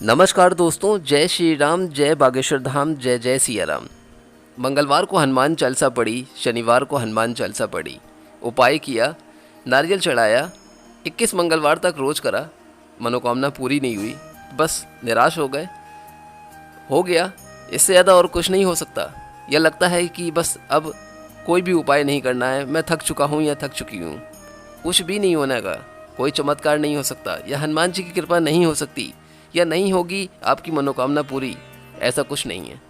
नमस्कार दोस्तों, जय श्री राम, जय बागेश्वर धाम, जय जय सिया राम। मंगलवार को हनुमान चालीसा पढ़ी, शनिवार को हनुमान चालीसा पढ़ी, उपाय किया, नारियल चढ़ाया, 21 मंगलवार तक रोज करा, मनोकामना पूरी नहीं हुई, बस निराश हो गए, हो गया। इससे ज़्यादा और कुछ नहीं हो सकता। यह लगता है कि बस अब कोई भी उपाय नहीं करना है, मैं थक चुका हूँ या थक चुकी हूँ। कुछ भी नहीं होने का, कोई चमत्कार नहीं हो सकता, या हनुमान जी की कृपा नहीं हो सकती, या नहीं होगी आपकी मनोकामना पूरी, ऐसा कुछ नहीं है।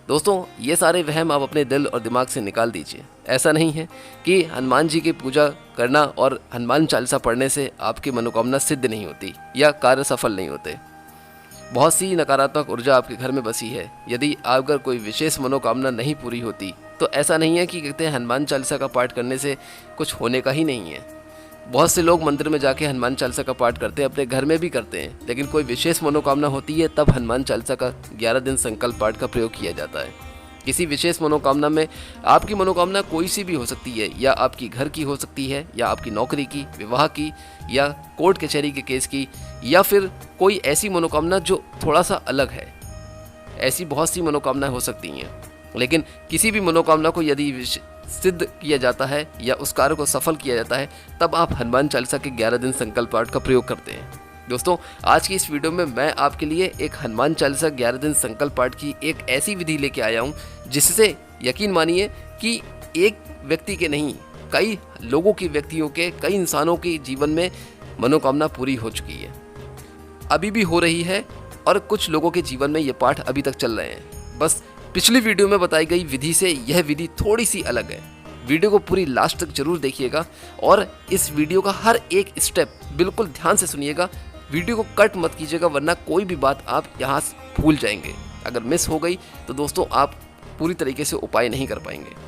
दोस्तों, ये सारे वहम आप अपने दिल और दिमाग से निकाल दीजिए। ऐसा नहीं है कि हनुमान जी की पूजा करना और हनुमान चालीसा पढ़ने से आपकी मनोकामना सिद्ध नहीं होती या कार्य सफल नहीं होते। बहुत सी नकारात्मक ऊर्जा आपके घर में बसी है। यदि अगर कोई विशेष मनोकामना नहीं पूरी होती तो ऐसा नहीं है कि कहते हैं हनुमान चालीसा का पाठ करने से कुछ होने का ही नहीं है। बहुत से लोग मंदिर में जाके हनुमान चालीसा का पाठ करते हैं, अपने घर में भी करते हैं, लेकिन कोई विशेष मनोकामना होती है तब हनुमान चालीसा का 11 दिन संकल्प पाठ का प्रयोग किया जाता है। किसी विशेष मनोकामना में आपकी मनोकामना कोई सी भी हो सकती है, या आपकी घर की हो सकती है, या आपकी नौकरी की, विवाह की, या कोर्ट कचहरी के केस की, या फिर कोई ऐसी मनोकामना जो थोड़ा सा अलग है। ऐसी बहुत सी मनोकामनाएं हो सकती हैं, लेकिन किसी भी मनोकामना को यदि सिद्ध किया जाता है या उस कार्य को सफल किया जाता है तब आप हनुमान चालीसा के 11 दिन संकल्प पाठ का प्रयोग करते हैं। दोस्तों, आज की इस वीडियो में मैं आपके लिए एक हनुमान चालीसा 11 दिन संकल्प पाठ की एक ऐसी विधि लेके आया हूं जिससे यकीन मानिए कि एक व्यक्ति के नहीं, कई लोगों की, व्यक्तियों के, कई इंसानों के जीवन में मनोकामना पूरी हो चुकी है, अभी भी हो रही है, और कुछ लोगों के जीवन में ये पाठ अभी तक चल रहे हैं। बस पिछली वीडियो में बताई गई विधि से यह विधि थोड़ी सी अलग है। वीडियो को पूरी लास्ट तक जरूर देखिएगा और इस वीडियो का हर एक स्टेप बिल्कुल ध्यान से सुनिएगा। वीडियो को कट मत कीजिएगा, वरना कोई भी बात आप यहाँ भूल जाएंगे। अगर मिस हो गई तो दोस्तों आप पूरी तरीके से उपाय नहीं कर पाएंगे।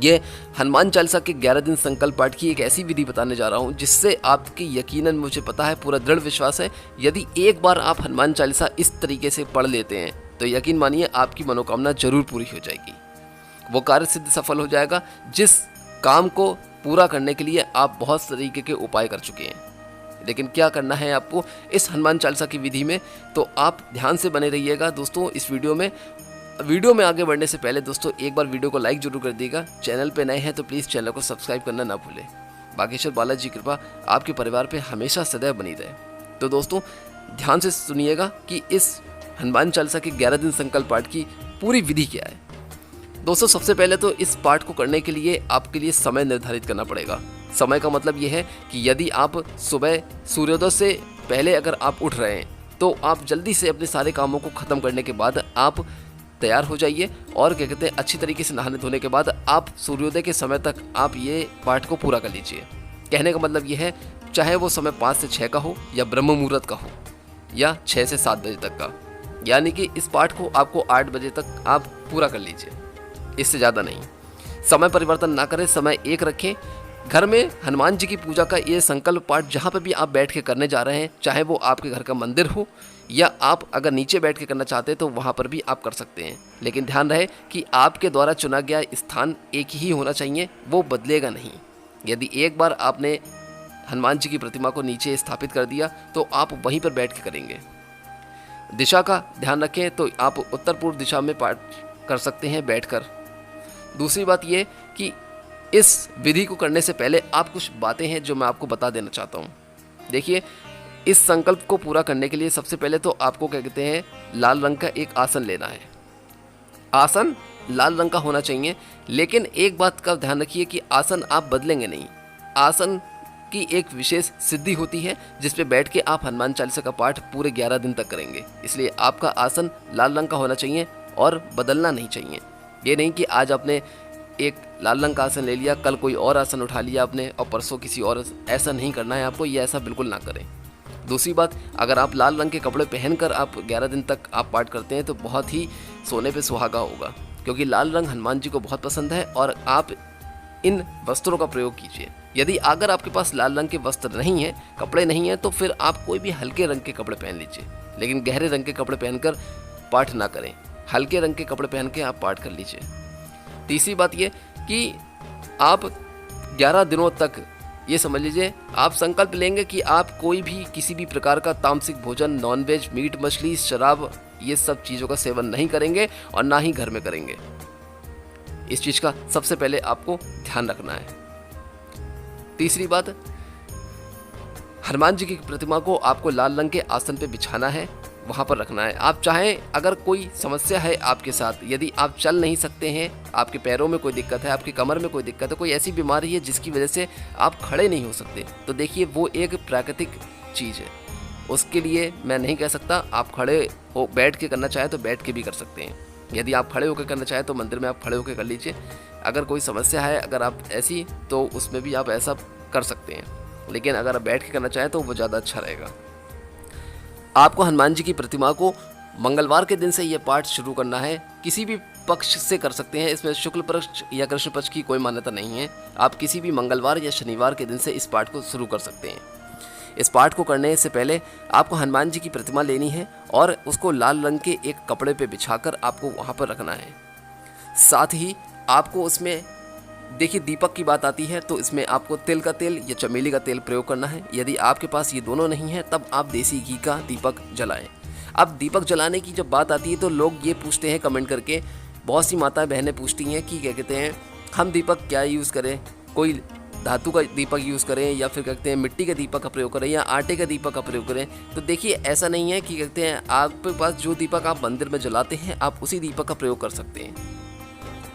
ये हनुमान चालीसा के 11 दिन संकल्प पाठ की एक ऐसी विधि बताने जा रहा हूँ जिससे आपकी यकीनन, मुझे पता है, पूरा दृढ़ विश्वास है, यदि एक बार आप हनुमान चालीसा इस तरीके से पढ़ लेते हैं तो यकीन मानिए आपकी मनोकामना जरूर पूरी हो जाएगी। वो कार्य सिद्ध सफल हो जाएगा जिस काम को पूरा करने के लिए आप बहुत तरीके के उपाय कर चुके हैं। लेकिन क्या करना है आपको इस हनुमान चालीसा की विधि में, तो आप ध्यान से बने रहिएगा दोस्तों इस वीडियो में। वीडियो में आगे बढ़ने से पहले दोस्तों एक बार वीडियो को लाइक जरूर कर दीजिएगा। चैनल पे नए हैं तो प्लीज़ चैनल को सब्सक्राइब करना ना भूलें। बागेश्वर बालाजी की कृपा आपके परिवार पे हमेशा सदैव बनी रहे। तो दोस्तों ध्यान से सुनिएगा कि इस हनुमान चालीसा के 11 दिन संकल्प पाठ की पूरी विधि क्या है। दोस्तों, सबसे पहले तो इस पाठ को करने के लिए आपके लिए समय निर्धारित करना पड़ेगा। समय का मतलब ये है कि यदि आप सुबह सूर्योदय से पहले अगर आप उठ रहे हैं तो आप जल्दी से अपने सारे कामों को ख़त्म करने के बाद आप तैयार हो जाइए, और क्या कहते हैं, अच्छी तरीके से नहाने धोने के बाद आप सूर्योदय के समय तक आप ये पाठ को पूरा कर लीजिए। कहने का मतलब ये है, चाहे वो समय 5 से 6 का हो, या ब्रह्म मुहूर्त का हो, या 6 से 7 बजे तक का, यानी कि इस पाठ को आपको 8 बजे तक आप पूरा कर लीजिए, इससे ज़्यादा नहीं। समय परिवर्तन ना करें, समय एक रखें। घर में हनुमान जी की पूजा का ये संकल्प पाठ जहाँ पर भी आप बैठ के करने जा रहे हैं, चाहे वो आपके घर का मंदिर हो या आप अगर नीचे बैठ के करना चाहते हैं तो वहाँ पर भी आप कर सकते हैं। लेकिन ध्यान रहे कि आपके द्वारा चुना गया स्थान एक ही होना चाहिए, वो बदलेगा नहीं। यदि एक बार आपने हनुमान जी की प्रतिमा को नीचे स्थापित कर दिया तो आप वहीं पर बैठ के करेंगे। दिशा का ध्यान रखें, तो आप उत्तर पूर्व दिशा में पाठ कर सकते हैं बैठकर। दूसरी बात यह कि इस विधि को करने से पहले आप कुछ बातें हैं जो मैं आपको बता देना चाहता हूँ। देखिए, इस संकल्प को पूरा करने के लिए सबसे पहले तो आपको क्या कहते हैं, लाल रंग का एक आसन लेना है। आसन लाल रंग का होना चाहिए, लेकिन एक बात का ध्यान रखिए कि आसन आप बदलेंगे नहीं। आसन की एक विशेष सिद्धि होती है जिस पे बैठ के आप हनुमान चालीसा का पाठ पूरे 11 दिन तक करेंगे, इसलिए आपका आसन लाल रंग का होना चाहिए और बदलना नहीं चाहिए। ये नहीं कि आज आपने एक लाल रंग का आसन ले लिया, कल कोई और आसन उठा लिया आपने और परसों किसी और, ऐसा नहीं करना है आपको, ये ऐसा बिल्कुल ना करें। दूसरी बात, अगर आप लाल रंग के कपड़े पहनकर आप 11 दिन तक आप पाठ करते हैं तो बहुत ही सोने पे सुहागा होगा, क्योंकि लाल रंग हनुमान जी को बहुत पसंद है, और आप इन वस्त्रों का प्रयोग कीजिए। यदि अगर आपके पास लाल रंग के वस्त्र नहीं है, कपड़े नहीं हैं, तो फिर आप कोई भी हल्के रंग के कपड़े पहन लीजिए, लेकिन गहरे रंग के कपड़े पहनकर पाठ ना करें। हल्के रंग के कपड़े पहन के आप पाठ कर लीजिए। तीसरी बात ये कि आप 11 दिनों तक ये समझ लीजिए, आप संकल्प लेंगे कि आप कोई भी किसी भी प्रकार का तामसिक भोजन, नॉनवेज, मीट मछली, शराब, ये सब चीज़ों का सेवन नहीं करेंगे और ना ही घर में करेंगे। इस चीज़ का सबसे पहले आपको ध्यान रखना है। तीसरी बात, हनुमान जी की प्रतिमा को आपको लाल रंग के आसन पे बिछाना है, वहाँ पर रखना है। आप चाहें, अगर कोई समस्या है आपके साथ, यदि आप चल नहीं सकते हैं, आपके पैरों में कोई दिक्कत है, आपकी कमर में कोई दिक्कत है, कोई ऐसी बीमारी है जिसकी वजह से आप खड़े नहीं हो सकते, तो देखिए वो एक प्राकृतिक चीज़ है। उसके लिए मैं नहीं कह सकता, आप खड़े हो बैठ के करना चाहे तो बैठ के भी कर सकते हैं। यदि आप खड़े होकर करना चाहें तो मंदिर में आप खड़े होकर कर लीजिए। अगर कोई समस्या है, अगर आप ऐसी, तो उसमें भी आप ऐसा कर सकते हैं, लेकिन अगर आप बैठ के करना चाहें तो वो ज़्यादा अच्छा रहेगा। आपको हनुमान जी की प्रतिमा को मंगलवार के दिन से ये पाठ शुरू करना है। किसी भी पक्ष से कर सकते हैं, इसमें शुक्ल पक्ष या कृष्ण पक्ष की कोई मान्यता नहीं है। आप किसी भी मंगलवार या शनिवार के दिन से इस पाठ को शुरू कर सकते हैं। इस पाठ को करने से पहले आपको हनुमान जी की प्रतिमा लेनी है और उसको लाल रंग के एक कपड़े पे बिछाकर आपको वहाँ पर रखना है। साथ ही आपको उसमें, देखिए दीपक की बात आती है तो इसमें आपको तिल का तेल या चमेली का तेल प्रयोग करना है। यदि आपके पास ये दोनों नहीं है तब आप देसी घी का दीपक जलाएं। अब दीपक जलाने की जब बात आती है तो लोग ये पूछते हैं कमेंट करके, बहुत सी माता बहनें पूछती हैं कि क्या कहते हैं, हम दीपक क्या यूज़ करें, कोई धातु का दीपक यूज़ करें या फिर कहते हैं मिट्टी के दीपक का प्रयोग करें या आटे का दीपक का प्रयोग करें। तो देखिए ऐसा नहीं है कि कहते हैं आपके पास जो दीपक आप मंदिर में जलाते हैं आप उसी दीपक का प्रयोग कर सकते हैं।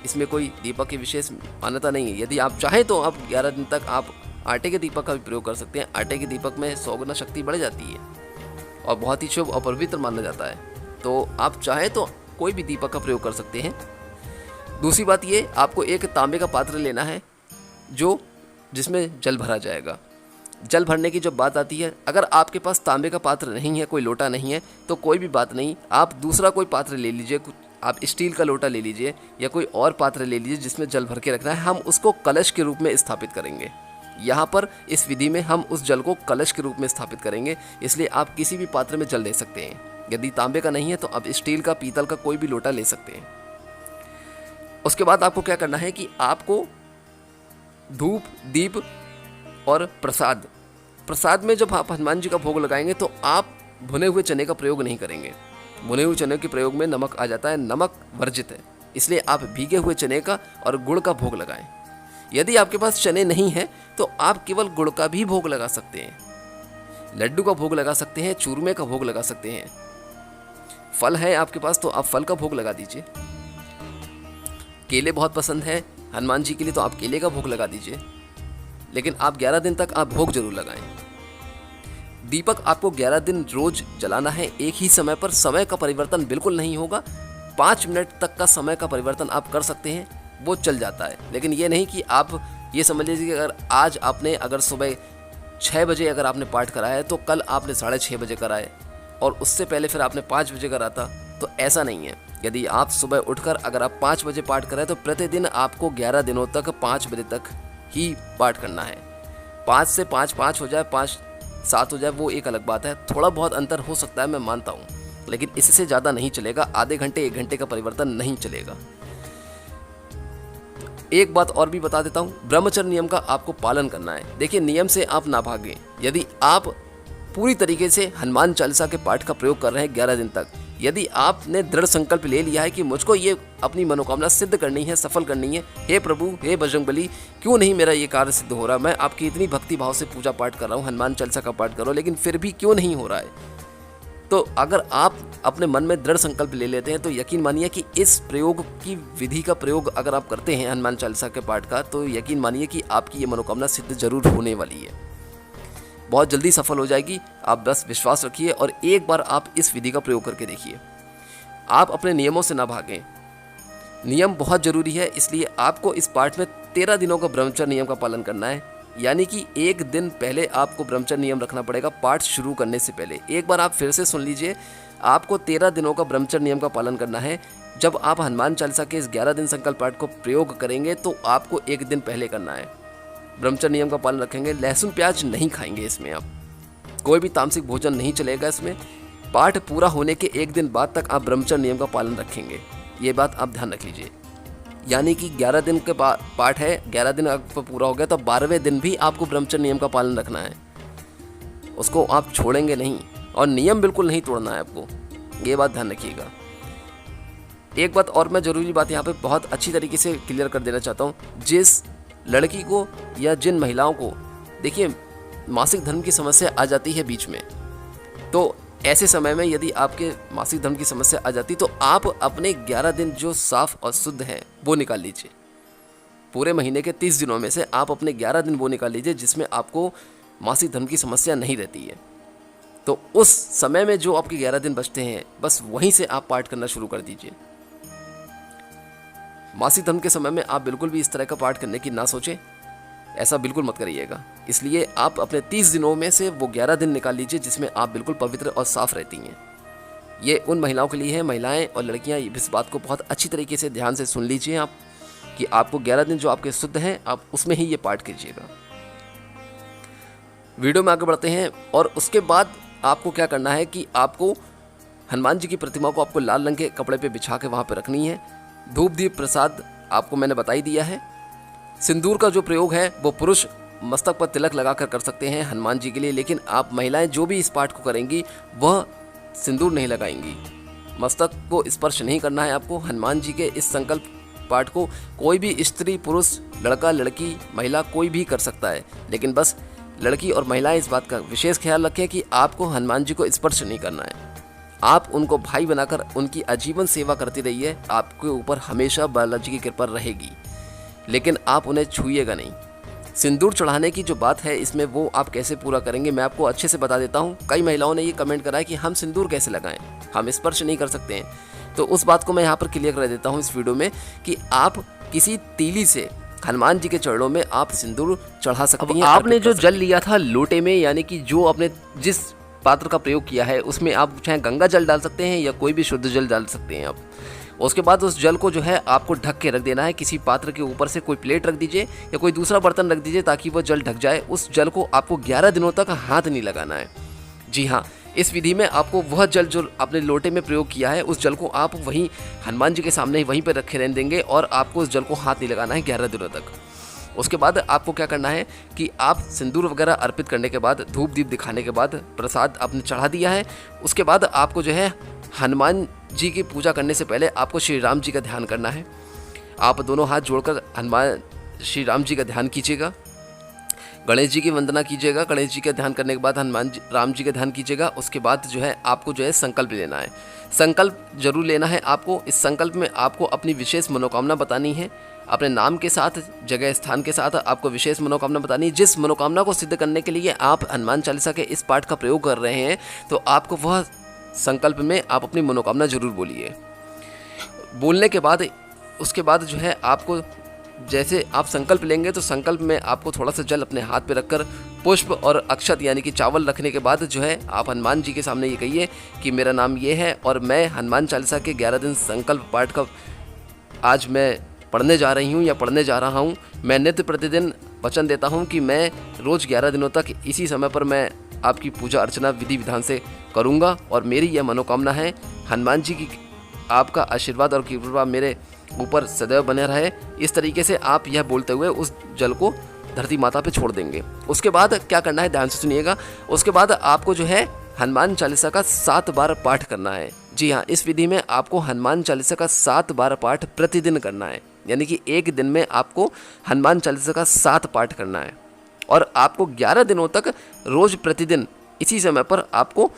इसमें कोई दीपक की विशेष मान्यता नहीं है। यदि आप चाहें तो आप 11 दिन तक आप आटे के दीपक का भी प्रयोग कर सकते हैं। आटे के दीपक में 100 गुना शक्ति बढ़ जाती है और बहुत ही शुभ और पवित्र माना जाता है। तो आप चाहें तो कोई भी दीपक का प्रयोग कर सकते हैं। दूसरी बात ये, आपको एक तांबे का पात्र लेना है जिसमें जल भरा जाएगा। जल भरने की जब बात आती है, अगर आपके पास तांबे का पात्र नहीं है, कोई लोटा नहीं है, तो कोई भी बात नहीं, आप दूसरा कोई पात्र ले लीजिए। आप स्टील का लोटा ले लीजिए या कोई और पात्र ले लीजिए जिसमें जल भर के रखना है। हम उसको कलश के रूप में स्थापित करेंगे। यहाँ पर इस विधि में हम उस जल को कलश के रूप में स्थापित करेंगे, इसलिए आप किसी भी पात्र में जल ले सकते हैं। यदि तांबे का नहीं है तो आप स्टील का, पीतल का कोई भी लोटा ले सकते हैं। उसके बाद आपको क्या करना है कि आपको धूप, दीप और प्रसाद में जब आप हनुमान जी का भोग लगाएंगे तो आप भुने हुए चने का प्रयोग नहीं करेंगे। भुने हुए चने के प्रयोग में नमक आ जाता है, नमक वर्जित है, इसलिए आप भीगे हुए चने का और गुड़ का भोग लगाएं। यदि आपके पास चने नहीं हैं तो आप केवल गुड़ का भी भोग लगा सकते हैं, लड्डू का भोग लगा सकते हैं, चूरमे का भोग लगा सकते हैं। फल है आपके पास तो आप फल का भोग लगा दीजिए। केले बहुत पसंद है हनुमान जी के लिए तो आप केले का भोग लगा दीजिए, लेकिन आप 11 दिन तक आप भोग जरूर लगाएं। दीपक आपको 11 दिन रोज जलाना है, एक ही समय पर। समय का परिवर्तन बिल्कुल नहीं होगा। 5 मिनट तक का समय का परिवर्तन आप कर सकते हैं, वो चल जाता है। लेकिन ये नहीं कि आप ये समझ लीजिए कि अगर आज आपने अगर सुबह 6 बजे अगर आपने पाठ कराया है तो कल आपने 6:30 बजे कराए और उससे पहले फिर आपने 5 बजे करा था, तो ऐसा नहीं है। यदि आप सुबह उठकर अगर आप 5 बजे पाठ कराएं तो प्रतिदिन आपको 11 दिनों तक 5 बजे तक ही पाठ करना है। 5 से 5 हो जाए, 5-7 हो जाए, वो एक अलग बात है। थोड़ा बहुत अंतर हो सकता है, मैं मानता हूँ, लेकिन इससे ज़्यादा नहीं चलेगा। आधे घंटे 1 घंटे का परिवर्तन नहीं चलेगा। एक बात और भी बता देता हूँ, ब्रह्मचर्य नियम का आपको पालन करना है। देखिए, नियम से आप ना भागें। यदि आप पूरी तरीके से हनुमान चालीसा के पाठ का प्रयोग कर रहे हैं 11 दिन तक, यदि आपने दृढ़ संकल्प ले लिया है कि मुझको ये अपनी मनोकामना सिद्ध करनी है, सफल करनी है, हे प्रभु, हे बजरंगबली, क्यों नहीं मेरा ये कार्य सिद्ध हो रहा, मैं आपकी इतनी भक्ति भाव से पूजा पाठ कर रहा हूँ, हनुमान चालीसा का पाठ कर रहा हूँ, लेकिन फिर भी क्यों नहीं हो रहा है, तो अगर आप अपने मन में दृढ़ संकल्प ले लेते हैं तो यकीन मानिए कि इस प्रयोग की विधि का प्रयोग अगर आप करते हैं हनुमान चालीसा के पाठ का, तो यकीन मानिए कि आपकी ये मनोकामना सिद्ध जरूर होने वाली है, बहुत जल्दी सफल हो जाएगी। आप बस विश्वास रखिए और एक बार आप इस विधि का प्रयोग करके देखिए। आप अपने नियमों से ना भागें, नियम बहुत ज़रूरी है, इसलिए आपको इस पाठ में 13 दिनों का ब्रह्मचर्य नियम का पालन करना है। यानी कि 1 दिन पहले आपको ब्रह्मचर्य नियम रखना पड़ेगा पाठ शुरू करने से पहले। एक बार आप फिर से सुन लीजिए, आपको 13 दिनों का ब्रह्मचर्य नियम का पालन करना है। जब आप हनुमान चालीसा के इस 11 दिन संकल्प पाठ को प्रयोग करेंगे तो आपको 1 दिन पहले करना है। ब्रह्मचर्य नियम का पालन रखेंगे, लहसुन प्याज नहीं खाएंगे, इसमें आप कोई भी तामसिक भोजन नहीं चलेगा। इसमें पाठ पूरा होने के 1 दिन बाद तक आप ब्रह्मचर्य नियम का पालन रखेंगे, ये बात आप ध्यान रख लीजिए। यानी कि 11 दिन के पाठ है, 11 दिन आपका पूरा हो गया तो 12वें दिन भी आपको ब्रह्मचर्य नियम का पालन रखना है, उसको आप छोड़ेंगे नहीं और नियम बिल्कुल नहीं तोड़ना है आपको, ये बात ध्यान रखिएगा। एक बात और मैं ज़रूरी बात यहाँ पे बहुत अच्छी तरीके से क्लियर कर देना चाहता हूँ, जिस लड़की को या जिन महिलाओं को देखिए मासिक धर्म की समस्या आ जाती है बीच में, तो ऐसे समय में यदि आपके मासिक धर्म की समस्या आ जाती तो आप अपने 11 दिन जो साफ और शुद्ध हैं वो निकाल लीजिए। पूरे महीने के 30 दिनों में से आप अपने 11 दिन वो निकाल लीजिए जिसमें आपको मासिक धर्म की समस्या नहीं रहती है। तो उस समय में जो आपके 11 दिन बचते हैं बस वहीं से आप पाठ करना शुरू कर दीजिए। मासिक धर्म के समय में आप बिल्कुल भी इस तरह का पाठ करने की ना सोचें, ऐसा बिल्कुल मत करिएगा। इसलिए आप अपने 30 दिनों में से वो 11 दिन निकाल लीजिए जिसमें आप बिल्कुल पवित्र और साफ रहती हैं। ये उन महिलाओं के लिए है, महिलाएं और लड़कियां इस बात को बहुत अच्छी तरीके से ध्यान से सुन लीजिए आप कि आपको 11 दिन जो आपके शुद्ध हैं आप उसमें ही ये पाठ कीजिएगा। वीडियो में आगे बढ़ते हैं और उसके बाद आपको क्या करना है कि आपको हनुमान जी की प्रतिमा को आपको लाल रंग के कपड़े पे बिछा के वहाँ पे रखनी है। धूप दीप प्रसाद आपको मैंने बता ही दिया है। सिंदूर का जो प्रयोग है वो पुरुष मस्तक पर तिलक लगाकर कर सकते हैं हनुमान जी के लिए, लेकिन आप महिलाएं जो भी इस पाठ को करेंगी वह सिंदूर नहीं लगाएंगी, मस्तक को स्पर्श नहीं करना है आपको। हनुमान जी के इस संकल्प पाठ को कोई भी स्त्री पुरुष लड़का लड़की महिला कोई भी कर सकता है, लेकिन बस लड़की और महिलाएं इस बात का विशेष ख्याल रखें कि आपको हनुमान जी को स्पर्श नहीं करना है। आप उनको भाई बनाकर उनकी आजीवन सेवा करती रहिए, आपके ऊपर हमेशा बालाजी की कृपा रहेगी, लेकिन आप उन्हें छूइएगा नहीं। सिंदूर चढ़ाने की जो बात है इसमें वो आप कैसे पूरा करेंगे मैं आपको अच्छे से बता देता हूँ। कई महिलाओं ने ये कमेंट करा है कि हम सिंदूर कैसे लगाएं, हम स्पर्श नहीं कर सकते हैं, तो उस बात को मैं यहाँ पर क्लियर कर देता हूँ इस वीडियो में कि आप किसी तीली से हनुमान जी के चरणों में आप सिंदूर चढ़ा सकती हैं। आपने जो जल लिया था लोटे में, यानी कि जो आपने जिस पात्र का प्रयोग किया है उसमें आप चाहे गंगा जल डाल सकते हैं या कोई भी शुद्ध जल डाल सकते हैं आप। उसके बाद उस जल को जो है आपको ढक के रख देना है, किसी पात्र के ऊपर से कोई प्लेट रख दीजिए या कोई दूसरा बर्तन रख दीजिए ताकि वो जल ढक जाए। उस जल को आपको 11 दिनों तक हाथ नहीं लगाना है। जी हाँ, इस विधि में आपको वह जल जो आपने लोटे में प्रयोग किया है उस जल को आप वहीं हनुमान जी के सामने ही वहीं पर रखे रहने देंगे और आपको उस जल को हाथ नहीं लगाना है 11 दिनों तक। उसके बाद आपको क्या करना है कि आप सिंदूर वगैरह अर्पित करने के बाद धूप दीप दिखाने के बाद प्रसाद आपने चढ़ा दिया है, उसके बाद आपको जो है हनुमान जी की पूजा करने से पहले आपको श्री राम जी का ध्यान करना है। आप दोनों हाथ जोड़कर हनुमान श्री राम जी का ध्यान कीजिएगा, गणेश जी की वंदना कीजिएगा। गणेश जी का ध्यान करने के बाद राम जी का ध्यान कीजिएगा। उसके बाद जो है आपको जो है संकल्प लेना है, संकल्प जरूर लेना है आपको। इस संकल्प में आपको अपनी विशेष मनोकामना बतानी है, अपने नाम के साथ जगह स्थान के साथ आपको विशेष मनोकामना बतानी है। जिस मनोकामना को सिद्ध करने के लिए आप हनुमान चालीसा के इस पाठ का प्रयोग कर रहे हैं तो आपको वह संकल्प में आप अपनी मनोकामना जरूर बोलिए। बोलने के बाद उसके बाद जो है आपको जैसे आप संकल्प लेंगे तो संकल्प में आपको थोड़ा सा जल अपने हाथ पे रखकर पुष्प और अक्षत यानी कि चावल रखने के बाद जो है आप हनुमान जी के सामने ये कहिए कि मेरा नाम ये है और मैं हनुमान चालीसा के 11 दिन संकल्प पाठ का आज मैं पढ़ने जा रही हूँ या पढ़ने जा रहा हूँ। मैं नित्य प्रतिदिन वचन देता हूँ कि मैं रोज़ 11 दिनों तक इसी समय पर मैं आपकी पूजा अर्चना विधि विधान से करूँगा और मेरी यह मनोकामना है हनुमान जी की आपका आशीर्वाद और कृपा मेरे ऊपर सदैव बने रहे। इस तरीके से आप यह बोलते हुए उस जल को धरती माता पे छोड़ देंगे। उसके बाद क्या करना है ध्यान से सुनिएगा। उसके बाद आपको जो है हनुमान चालीसा का 7 बार पाठ करना है। जी हाँ, इस विधि में आपको हनुमान चालीसा का 7 बार पाठ प्रतिदिन करना है, यानी कि एक दिन में आपको हनुमान चालीसा का 7 पाठ करना है और आपको 11 दिनों तक रोज प्रतिदिन इसी समय पर आपको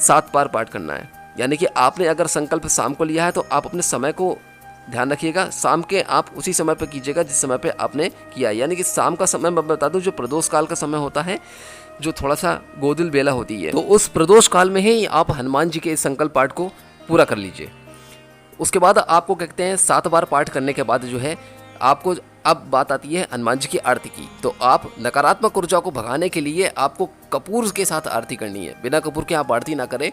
7 बार पाठ करना है। यानी कि आपने अगर संकल्प शाम को लिया है तो आप अपने समय को ध्यान रखिएगा, शाम के आप उसी समय पर कीजिएगा जिस समय पे आपने किया। यानी कि शाम का समय मैं बता दूं जो प्रदोष काल का समय होता है, जो थोड़ा सा गोदिल बेला होती है, तो उस प्रदोष काल में ही आप हनुमान जी के इस संकल्प पाठ को पूरा कर लीजिए। उसके बाद आपको कहते हैं 7 बार पाठ करने के बाद जो है आपको अब बात आती है हनुमान जी की आरती की। तो आप नकारात्मक ऊर्जा को भगाने के लिए आपको कपूर के साथ आरती करनी है। बिना कपूर के आप आरती ना करें,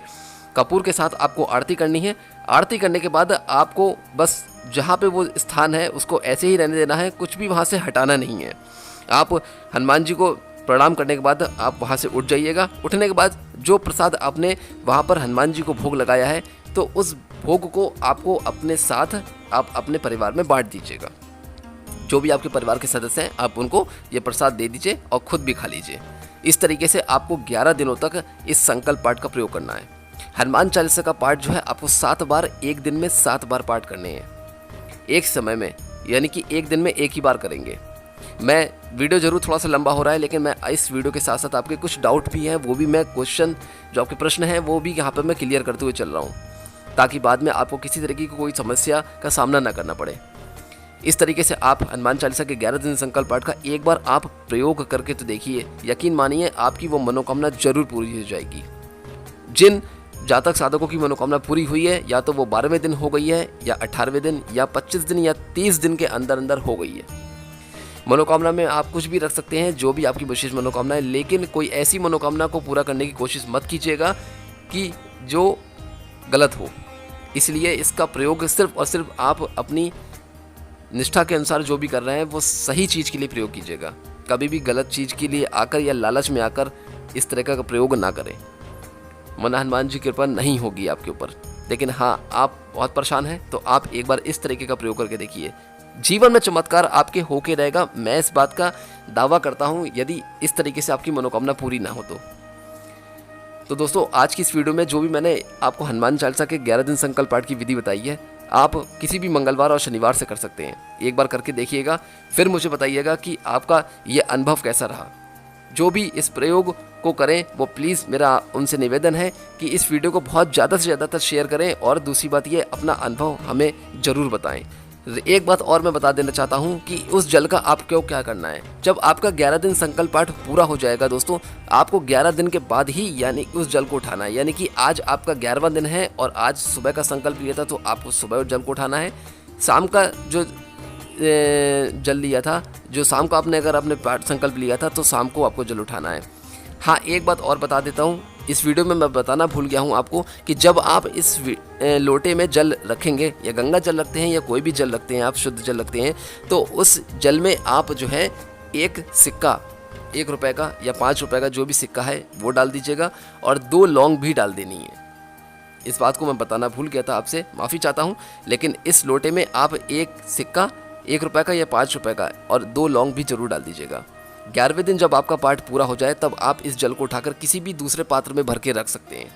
कपूर के साथ आपको आरती करनी है। आरती करने के बाद आपको बस जहाँ पे वो स्थान है उसको ऐसे ही रहने देना है, कुछ भी वहाँ से हटाना नहीं है। आप हनुमान जी को प्रणाम करने के बाद आप वहाँ से उठ जाइएगा। उठने के बाद जो प्रसाद आपने वहाँ पर हनुमान जी को भोग लगाया है तो उस भोग को आपको अपने साथ आप अपने परिवार में बांट दीजिएगा। जो भी आपके परिवार के सदस्य हैं आप उनको ये प्रसाद दे दीजिए और खुद भी खा लीजिए। इस तरीके से आपको 11 दिनों तक इस संकल्प पाठ का प्रयोग करना है। हनुमान चालीसा का पाठ जो है आपको 7 बार, एक दिन में 7 बार पाठ करने हैं एक समय में, यानी कि एक दिन में एक ही बार करेंगे। मैं वीडियो जरूर थोड़ा सा लंबा हो रहा है, लेकिन मैं इस वीडियो के साथ साथ आपके कुछ डाउट भी हैं, वो भी मैं क्वेश्चन, जो आपके प्रश्न हैं वो भी यहाँ पर मैं क्लियर करते हुए चल रहा हूँ, ताकि बाद में आपको किसी तरीके की कोई समस्या का सामना ना करना पड़े। इस तरीके से आप हनुमान चालीसा के 11 दिन संकल्प पाठ का एक बार आप प्रयोग करके तो देखिए, यकीन मानिए आपकी वो मनोकामना जरूर पूरी हो जाएगी। जिन जातक साधकों की मनोकामना पूरी हुई है, या तो वो 12वें दिन हो गई है, या 18वें दिन, या 25 दिन, या 30 दिन के अंदर अंदर हो गई है। मनोकामना में आप कुछ भी रख सकते हैं, जो भी आपकी विशेष मनोकामना है, लेकिन कोई ऐसी मनोकामना को पूरा करने की कोशिश मत कीजिएगा कि जो गलत हो। इसलिए इसका प्रयोग सिर्फ और सिर्फ आप अपनी निष्ठा के अनुसार जो भी कर रहे हैं वो सही चीज़ के लिए प्रयोग कीजिएगा। कभी भी गलत चीज़ के लिए आकर या लालच में आकर इस तरह का प्रयोग ना करें, वरना हनुमान जी की कृपा नहीं होगी आपके ऊपर। लेकिन हाँ, आप बहुत परेशान हैं तो आप एक बार इस तरीके का प्रयोग करके देखिए, जीवन में चमत्कार आपके होके रहेगा। मैं इस बात का दावा करता हूँ, यदि इस तरीके से आपकी मनोकामना पूरी ना हो तो दोस्तों, आज की इस वीडियो में जो भी मैंने आपको हनुमान चालीसा के 11 दिन संकल्प पाठ की विधि बताई है, आप किसी भी मंगलवार और शनिवार से कर सकते हैं। एक बार करके देखिएगा, फिर मुझे बताइएगा कि आपका ये अनुभव कैसा रहा। जो भी इस प्रयोग को करें वो प्लीज़ मेरा उनसे निवेदन है कि इस वीडियो को बहुत ज़्यादा से ज़्यादा तक शेयर करें, और दूसरी बात ये, अपना अनुभव हमें ज़रूर बताएं। एक बात और मैं बता देना चाहता हूं कि उस जल का आपको क्या करना है। जब आपका 11 दिन संकल्प पाठ पूरा हो जाएगा दोस्तों, आपको 11 दिन के बाद ही यानी उस जल को उठाना है। यानी कि आज आपका 11वां दिन है और आज सुबह का संकल्प लिया था, तो आपको सुबह उस जल को उठाना है। शाम का जो जल लिया था, जो शाम को आपने अगर आपने संकल्प लिया था, तो शाम को आपको जल उठाना है। हाँ, एक बात और बता देता हूँ, इस वीडियो में मैं बताना भूल गया हूँ आपको कि जब आप इस लोटे में जल रखेंगे, या गंगा जल रखते हैं या कोई भी जल रखते हैं, आप शुद्ध जल रखते हैं, तो उस जल में आप जो है एक सिक्का, 1 रुपये का या 5 रुपये का जो भी सिक्का है वो डाल दीजिएगा, और 2 लौंग भी डाल देनी है। इस बात को मैं बताना भूल गया था, आपसे माफ़ी चाहता हूँ। लेकिन इस लोटे में आप एक सिक्का 1 रुपये का या 5 रुपये का और 2 लौंग भी जरूर डाल दीजिएगा। 11वें दिन जब आपका पाठ पूरा हो जाए, तब आप इस जल को उठाकर किसी भी दूसरे पात्र में भर के रख सकते हैं।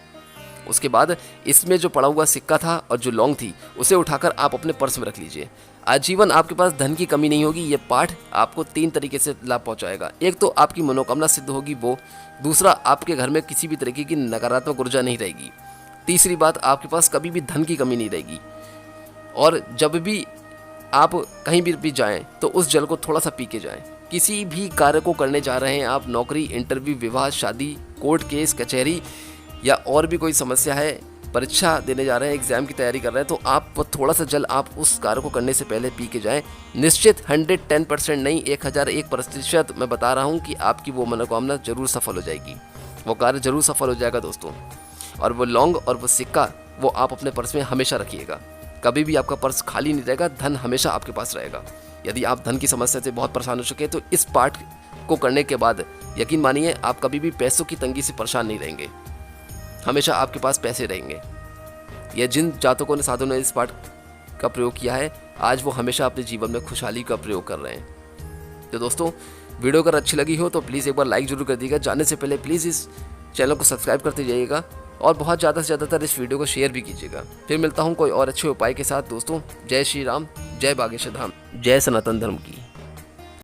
उसके बाद इसमें जो पड़ा हुआ सिक्का था और जो लौंग थी, उसे उठाकर आप अपने पर्स में रख लीजिए। आजीवन आपके पास धन की कमी नहीं होगी। ये पाठ आपको 3 तरीके से लाभ पहुंचाएगा। एक तो आपकी मनोकामना सिद्ध होगी वो, दूसरा आपके घर में किसी भी तरीके की नकारात्मक ऊर्जा नहीं रहेगी, तीसरी बात आपके पास कभी भी धन की कमी नहीं रहेगी। और जब भी आप कहीं भी जाएं तो उस जल को थोड़ा सा पी के जाएं। किसी भी कार्य को करने जा रहे हैं आप, नौकरी, इंटरव्यू, विवाह, शादी, कोर्ट केस, कचहरी, या और भी कोई समस्या है, परीक्षा देने जा रहे हैं, एग्जाम की तैयारी कर रहे हैं, तो आप वो थोड़ा सा जल आप उस कार्य को करने से पहले पी के जाएं। निश्चित 110% नहीं, 1001% मैं बता रहा हूँ कि आपकी वो मनोकामना जरूर सफल हो जाएगी, वो कार्य जरूर सफल हो जाएगा दोस्तों। और वो लौंग और वो सिक्का वो आप अपने पर्स में हमेशा रखिएगा। कभी भी आपका पर्स खाली नहीं रहेगा, धन हमेशा आपके पास रहेगा। यदि आप धन की समस्या से बहुत परेशान हो चुके हैं, तो इस पाठ को करने के बाद यकीन मानिए आप कभी भी पैसों की तंगी से परेशान नहीं रहेंगे, हमेशा आपके पास पैसे रहेंगे। यह जिन जातकों ने, साधुओं ने इस पाठ का प्रयोग किया है, आज वो हमेशा अपने जीवन में खुशहाली का प्रयोग कर रहे हैं। तो दोस्तों, वीडियो अगर अच्छी लगी हो तो प्लीज़ एक बार लाइक जरूर कर दीजिएगा। जाने से पहले प्लीज़ इस चैनल को सब्सक्राइब करते जाइएगा, और बहुत ज़्यादा से ज़्यादातर इस वीडियो को शेयर भी कीजिएगा। फिर मिलता हूँ कोई और अच्छे उपाय के साथ दोस्तों। जय श्री राम, जय बागेश्वर धाम, जय सनातन धर्म की।